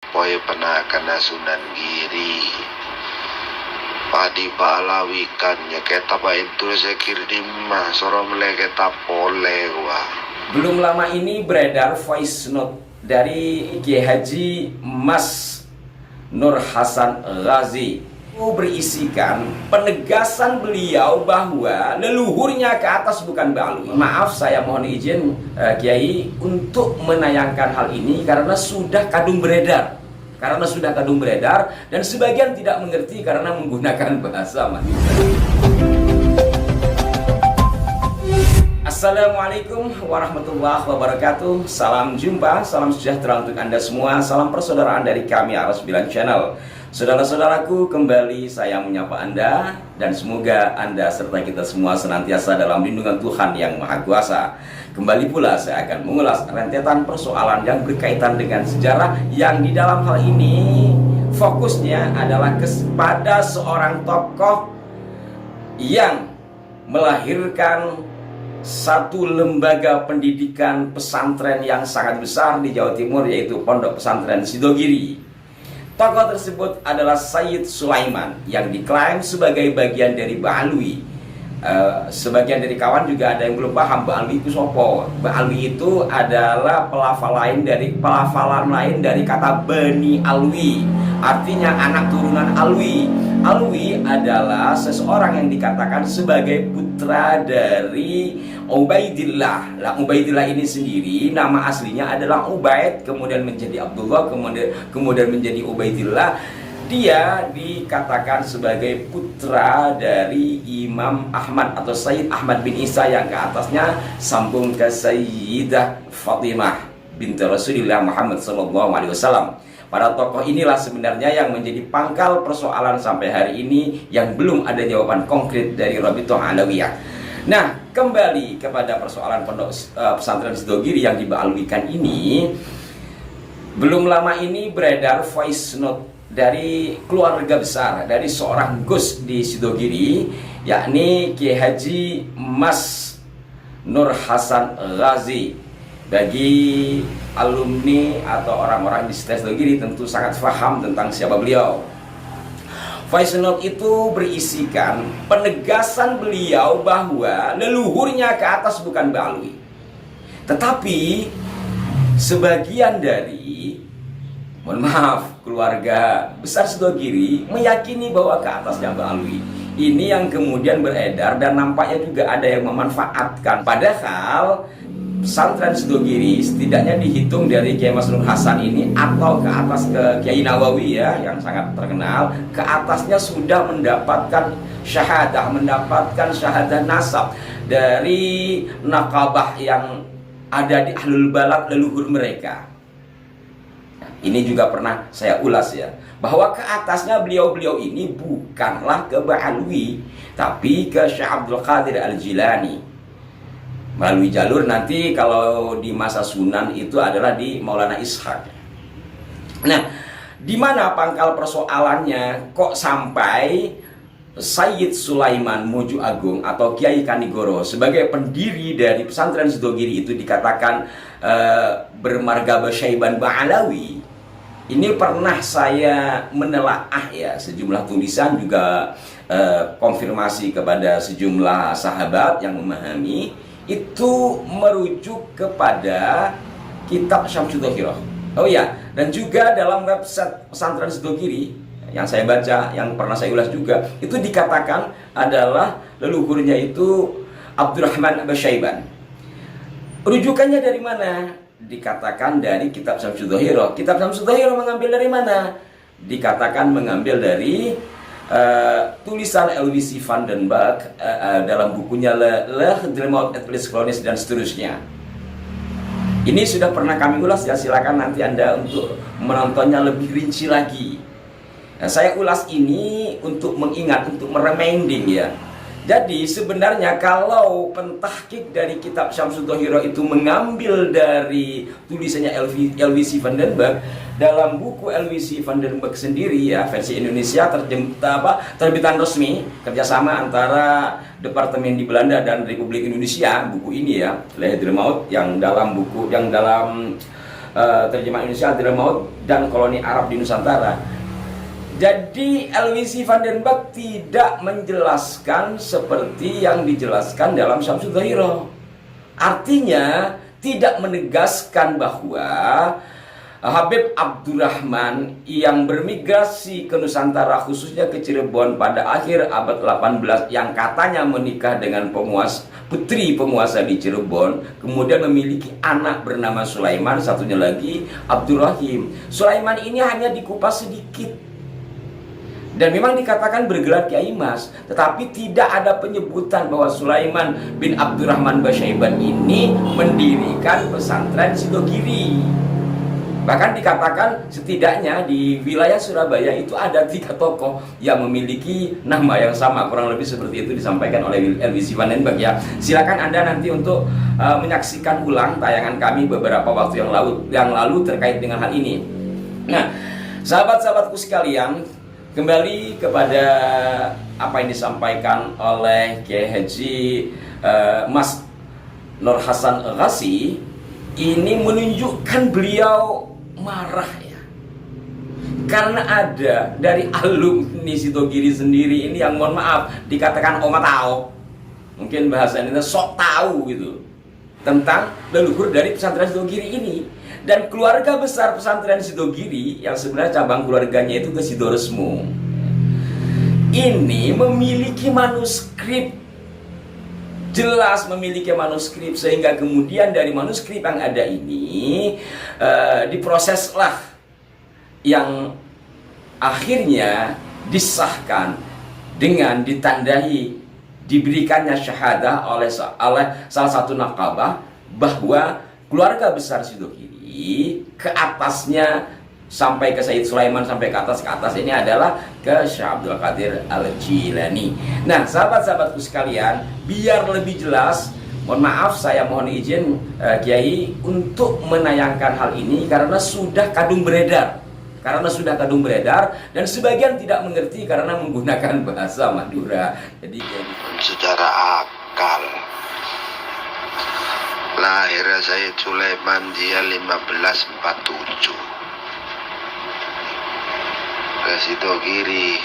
Poe pernah kena Sunan Giri padi palawikan ya kita pak itu saya kirim mah soro meleketa pole gua. Belum lama ini beredar voice note dari Kiai Haji Mas Nur Hasan Ghazi, berisikan penegasan beliau bahwa leluhurnya ke atas bukan Ba'alwi. Maaf, saya mohon izin Kiai untuk menayangkan hal ini karena sudah kadung beredar. Dan sebagian tidak mengerti karena menggunakan bahasa manusia. Assalamualaikum warahmatullahi wabarakatuh. Salam jumpa, salam sejahtera untuk Anda semua. Salam persaudaraan dari kami Ar-9 Channel. Saudara-saudaraku, kembali saya menyapa Anda dan semoga Anda serta kita semua senantiasa dalam lindungan Tuhan yang Maha Kuasa. Kembali pula saya akan mengulas rentetan persoalan yang berkaitan dengan sejarah yang di dalam hal ini fokusnya adalah kepada seorang tokoh yang melahirkan satu lembaga pendidikan pesantren yang sangat besar di Jawa Timur, yaitu Pondok Pesantren Sidogiri. Tokoh tersebut adalah Sayyid Sulaiman yang diklaim sebagai bagian dari Ba'alwi. Sebagian dari kawan juga ada yang belum paham Ba'alwi itu sopo. Ba'alwi itu adalah pelafalan lain dari kata Bani Alwi, artinya anak turunan Alwi. Alwi adalah seseorang yang dikatakan sebagai putra dari Ubaidillah. Nah, Ubaidillah ini sendiri nama aslinya adalah Ubaid, kemudian menjadi Abdullah, kemudian menjadi Ubaidillah. Dia dikatakan sebagai putra dari Imam Ahmad atau Sayyid Ahmad bin Isa yang ke atasnya sambung ke Sayyidah Fatimah binti Rasulullah Muhammad SAW. Para tokoh inilah sebenarnya yang menjadi pangkal persoalan sampai hari ini yang belum ada jawaban konkret dari Rabithah Alawiyah. Nah, kembali kepada persoalan Pondok Pesantren Sidogiri yang diba'alwikan ini. Belum lama ini beredar voice note dari keluarga besar dari seorang Gus di Sidogiri, yakni Kiai Haji Mas Nur Hasan Ghazi. Bagi alumni atau orang-orang di Sidogiri tentu sangat paham tentang siapa beliau. Voice note itu berisikan penegasan beliau bahwa leluhurnya ke atas bukan Ba'alwi. Tetapi sebagian dari, mohon maaf, keluarga besar Sidogiri meyakini bahwa ke atasnya Ba'alwi. Ini yang kemudian beredar dan nampaknya juga ada yang memanfaatkan. Padahal pesantren Sidogiri setidaknya dihitung dari Kiai Mas Nur Hasan ini atau ke atas ke Kiai Nawawi ya yang sangat terkenal, ke atasnya sudah mendapatkan syahadah nasab dari nakabah yang ada di Ahlul Balad leluhur mereka. Ini juga pernah saya ulas ya, bahwa ke atasnya beliau-beliau ini bukanlah ke Ba'alwi, tapi ke Syekh Abdul Qadir Al-Jilani. Melalui jalur nanti kalau di masa Sunan itu adalah di Maulana Ishaq. Nah, di mana pangkal persoalannya kok sampai Sayyid Sulaiman Mojo Agung atau Kiai Kanigoro sebagai pendiri dari pesantren Sidogiri itu dikatakan bermarga Syaiban Ba'alawi. Ini pernah saya menelaah ya sejumlah tulisan, juga konfirmasi kepada sejumlah sahabat yang memahami. Itu merujuk kepada kitab Syamsul Dhahirah. Oh ya, dan juga dalam website pesantren Sidogiri yang saya baca, yang pernah saya ulas juga, itu dikatakan adalah leluhurnya itu Abdurrahman Abasyaiban. Rujukannya dari mana? Dikatakan dari kitab Syamsul Dhahirah. Kitab Syamsul Dhahirah mengambil dari mana? Dikatakan mengambil dari tulisan Elwisi van den Berg dalam bukunya Le Dremaut et Plisclonis dan seterusnya. Ini sudah pernah kami ulas ya, silakan nanti Anda untuk menontonnya lebih rinci lagi. Nah, saya ulas ini untuk mengingat, untuk mereminding ya. Jadi sebenarnya kalau pentahkik dari kitab Syamsul Dhahirah itu mengambil dari tulisannya Elwisi van den Berg, dalam buku Elwisi van den Berg sendiri ya, versi Indonesia terbitan resmi kerjasama antara Departemen di Belanda dan Republik Indonesia, buku ini ya, Le Dremaut, yang dalam terjemahan Indonesia Hadramaut dan koloni Arab di Nusantara. Jadi Aloysi van den Berg tidak menjelaskan seperti yang dijelaskan dalam Syamsul Dhahirah. Artinya tidak menegaskan bahwa Habib Abdurrahman yang bermigrasi ke Nusantara, khususnya ke Cirebon pada akhir abad 18, yang katanya menikah dengan putri penguasa di Cirebon, kemudian memiliki anak bernama Sulaiman, satunya lagi Abdurrahim. Sulaiman ini hanya dikupas sedikit dan memang dikatakan bergelar Kiai Mas, tetapi tidak ada penyebutan bahwa Sulaiman bin Abdurrahman Basyaiban ini mendirikan pesantren Sidogiri. Bahkan dikatakan setidaknya di wilayah Surabaya itu ada 3 tokoh yang memiliki nama yang sama, kurang lebih seperti itu disampaikan oleh Aloysi van den Berg ya. Silakan Anda nanti untuk menyaksikan ulang tayangan kami beberapa waktu yang lalu terkait dengan hal ini. Nah, sahabat-sahabatku sekalian, kembali kepada apa yang disampaikan oleh Kiai Haji Mas Nur Hasan Ghazi, ini menunjukkan beliau marah ya, karena ada dari alumni Sidogiri sendiri ini yang mohon maaf dikatakan oma tahu, mungkin bahasa ini sok tahu gitu tentang leluhur dari pesantren Sidogiri ini. Dan keluarga besar pesantren Sidogiri yang sebenarnya cabang keluarganya itu ke Sidoresmo ini memiliki manuskrip, jelas memiliki manuskrip, sehingga kemudian dari manuskrip yang ada ini diproseslah yang akhirnya disahkan dengan ditandai diberikannya syahadah oleh salah satu nakabah bahwa keluarga besar Sidogiri ke atasnya sampai ke Said Sulaiman, sampai ke atas ini adalah ke Syekh Abdul Qadir Al-Jilani. Nah, sahabat-sahabatku sekalian, biar lebih jelas, mohon maaf saya mohon izin Kiai untuk menayangkan hal ini karena sudah kadung beredar. Dan sebagian tidak mengerti karena menggunakan bahasa Madura. Jadi secara akal lahir Said Sulaiman dia 1547 ke Sidogiri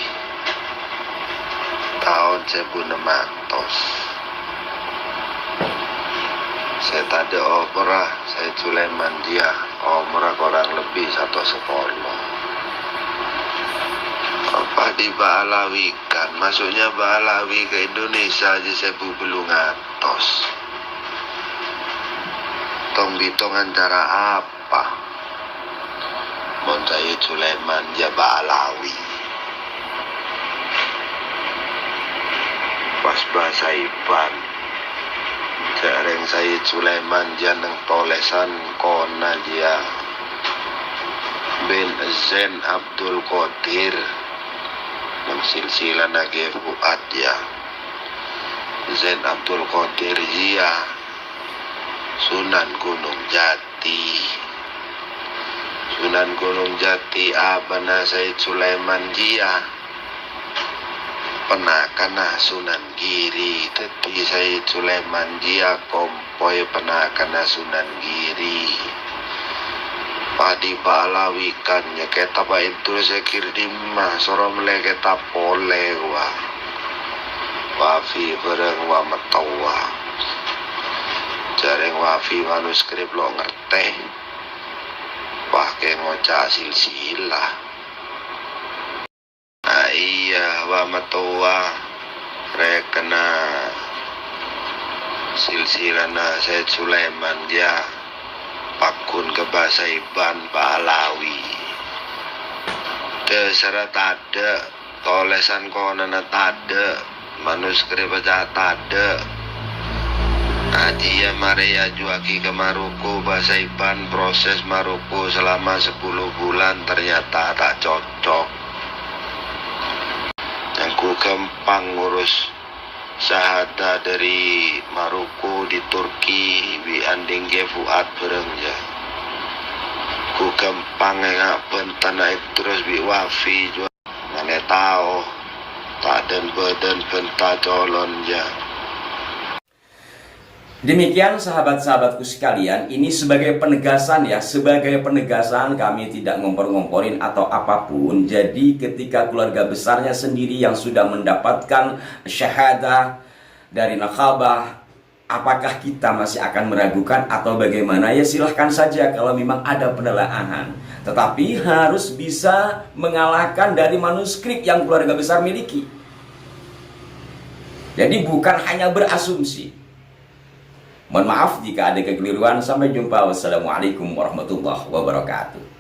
tahun 1600. Saya tadi opera Said Sulaiman dia umur kurang lebih 1 sekolah. Apa di Baalawikan, maksudnya Baalawi ke Indonesia aja saya belum ngatos. Tong-bitong antara apa? Mon Said Sulaiman dia Baalawi. Pas bahasa Iban Jareng Said Sulaiman dia neng tolesan kona dia bin Zain Abdul Qadir neng silsilah nage Fuad ya Zain Abdul Qadir dia Sunan Gunung Jati abana Said Sulaiman dia penakana Sunan Giri, tapi Said Sulaiman dia kompoi penakana Sunan Giri. Padi Baalawikan ya kita bain tulis sekir dimah soro meleke tapole wa wafi bereng wa metawa jareng wafi manuskrip lo ngerteh pakai ngocak silsilah. Iya wa metawa rekena silsilana Said Sulaiman dia pakun ke bahasa Iban Baalawi desara tade tolesan konana tade manuskrip aja tade Adia Maria Juaki ke Maroko bahasa Iban proses Maroko selama 10 bulan ternyata tak cocok. Yang ku gampang ngurus sahada dari Maroko di Turki bi anding ge Fuad bereng ya. Ku gampang ngapen tanah itu terus bi wafi jua mana tahu tak den beden benta colon ya. Demikian sahabat-sahabatku sekalian, ini sebagai penegasan ya, sebagai penegasan kami tidak ngompor-ngomporin atau apapun. Jadi ketika keluarga besarnya sendiri yang sudah mendapatkan syahadah dari nakabah, apakah kita masih akan meragukan atau bagaimana? Ya silahkan saja kalau memang ada penelaahan. Tetapi harus bisa mengalahkan dari manuskrip yang keluarga besar miliki. Jadi bukan hanya berasumsi. Mohon maaf jika ada kekeliruan. Sampai jumpa. Wassalamualaikum warahmatullahi wabarakatuh.